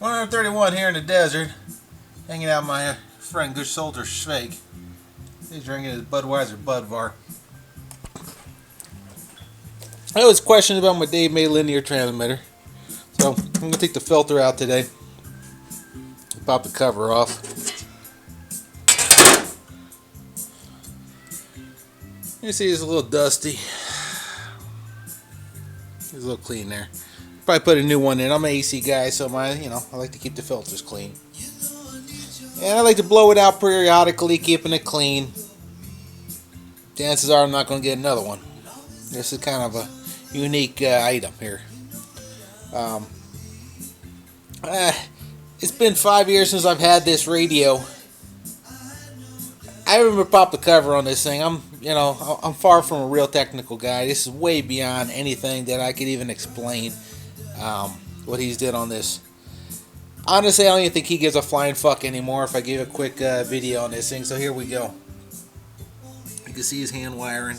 131 here in the desert, hanging out with my friend Good Soldier Schweik. He's drinking his Budweiser Budvar. I was questioning about my Dave May linear transmitter, so I'm going to take the filter out today. Pop the cover off. You see it's a little dusty. It's a little clean there. Probably put a new one in. I'm an AC guy, so I like to keep the filters clean. And I like to blow it out periodically, keeping it clean. Chances are I'm not going to get another one. This is kind of a unique item here. It's been 5 years since I've had this radio. I remember pop the cover on this thing. I'm far from a real technical guy. This is way beyond anything that I could even explain. What he's did on this. Honestly, I don't even think he gives a flying fuck anymore if I give a quick video on this thing. So here we go. You can see his hand wiring.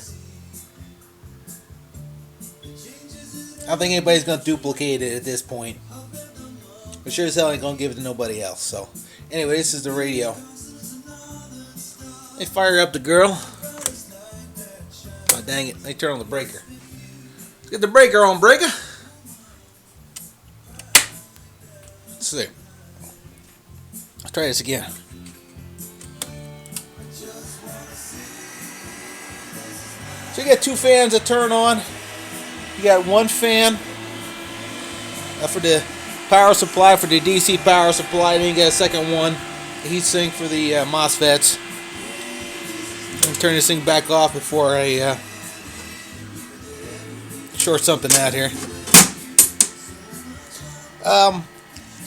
I don't think anybody's going to duplicate it at this point. But sure as hell ain't going to give it to nobody else. So anyway, this is the radio. They fire up the girl. Oh, dang it. They turn on the breaker. Let's get the breaker on, breaker. Let's see. Let's try this again. So you got two fans that turn on. You got one fan for the power supply, for the DC power supply. Then you got a second one, the heat sink for the MOSFETs. I'm turn this thing back off before I short something out here. I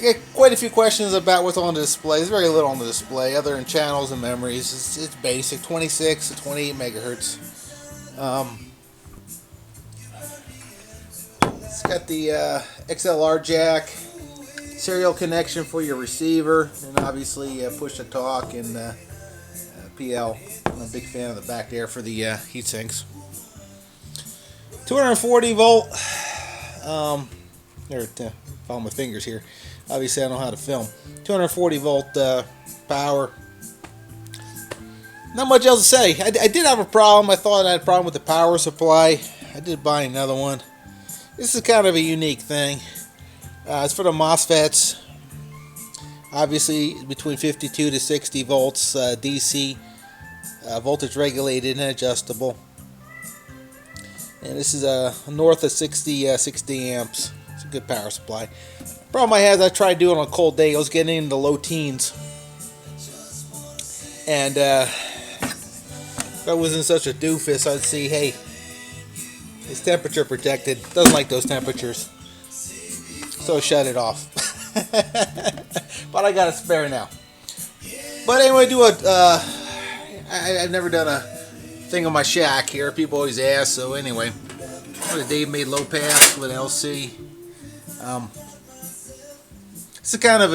get quite a few questions about what's on the display. There's very little on the display other than channels and memories. It's basic, 26 to 28 megahertz. It's got the XLR jack, serial connection for your receiver, and obviously push to talk and PL. I'm a big fan of the back there for the heat sinks. 240 volt. Follow my fingers here. Obviously, I know how to film. 240 volt power. Not much else to say. I did have a problem. I thought I had a problem with the power supply. I did buy another one. This is kind of a unique thing. It's for the MOSFETs. Obviously, between 52 to 60 volts DC. Voltage regulated and adjustable. And this is north of 60 amps. It's a good power supply. Problem I had, I tried doing on a cold day. I was getting into the low teens. And if I wasn't such a doofus, I'd see, hey, it's temperature protected. Doesn't like those temperatures. So I shut it off. But I got a spare now. But anyway, I've never done a thing on my shack here. People always ask. So anyway, what a Dave made low pass with LC. It's a kind of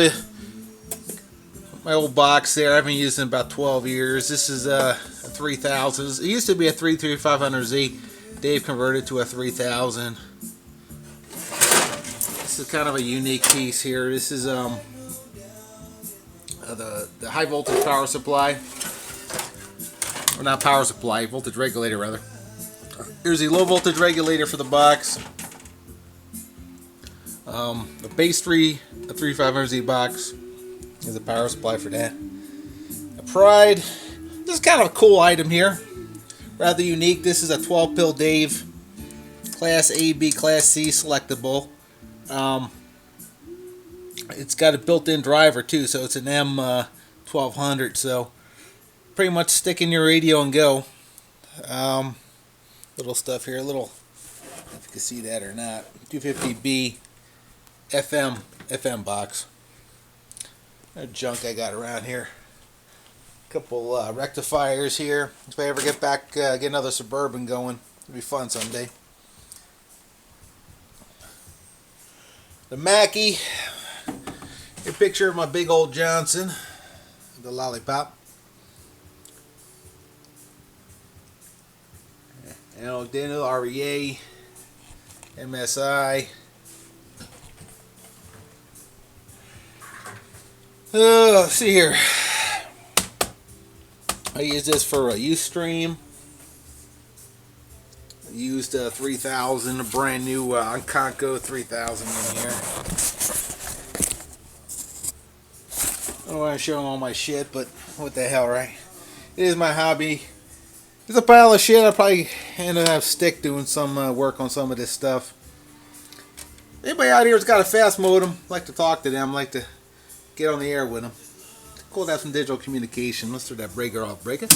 my old box there. I've been using it about 12 years. This is a 3000. It used to be a 33500Z. Dave converted to a 3000. This is kind of a unique piece here. This is the high voltage power supply. Or not power supply, voltage regulator rather. Here's the low voltage regulator for the box. The base 3500Z box is a power supply for that. A Pride. This is kind of a cool item here. Rather unique. This is a 12-pill Dave. Class A, B, Class C selectable. It's got a built-in driver too, so it's an M1200. So pretty much stick in your radio and go. Little stuff here. Little, if you can see that or not. 250B FM box. That junk I got around here. Couple rectifiers here. If I ever get back, get another Suburban going, it'll be fun someday. The Mackie. A picture of my big old Johnson, the lollipop. And Daniel REA, MSI. Let's see here. I use this for a Ustream. I used 3000, a brand new Encanco 3000 in here. I don't want to show them all my shit, but what the hell, right? It is my hobby. It's a pile of shit. I'll probably end up have Stick doing some work on some of this stuff. Anybody out here has got a fast modem, like to talk to them, like to get on the air with them. It's cool to have some digital communication. Let's throw that breaker off. Break it.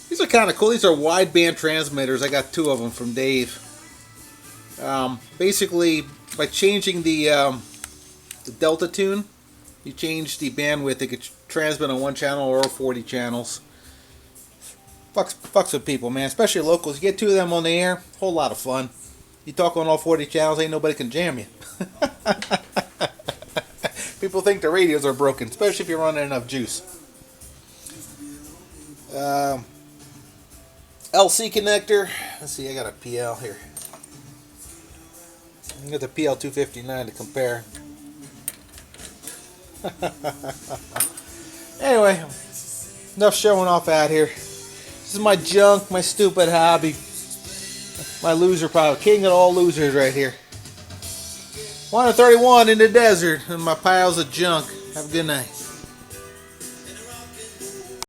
These are kind of cool. These are wideband transmitters. I got 2 of them from Dave. Basically, by changing the delta tune, you change the bandwidth. It could transmit on 1 channel or 40 channels. Fucks with people, man. Especially locals. You get 2 of them on the air, whole lot of fun. You talk on all 40 channels, ain't nobody can jam you. People think the radios are broken, especially if you're running enough juice. LC connector. Let's see, I got a PL here. I got the PL259 to compare. Anyway, enough showing off out here. This is my junk, my stupid hobby. My loser pile. King of all losers right here. 131 in the desert and my piles of junk. Have a good night.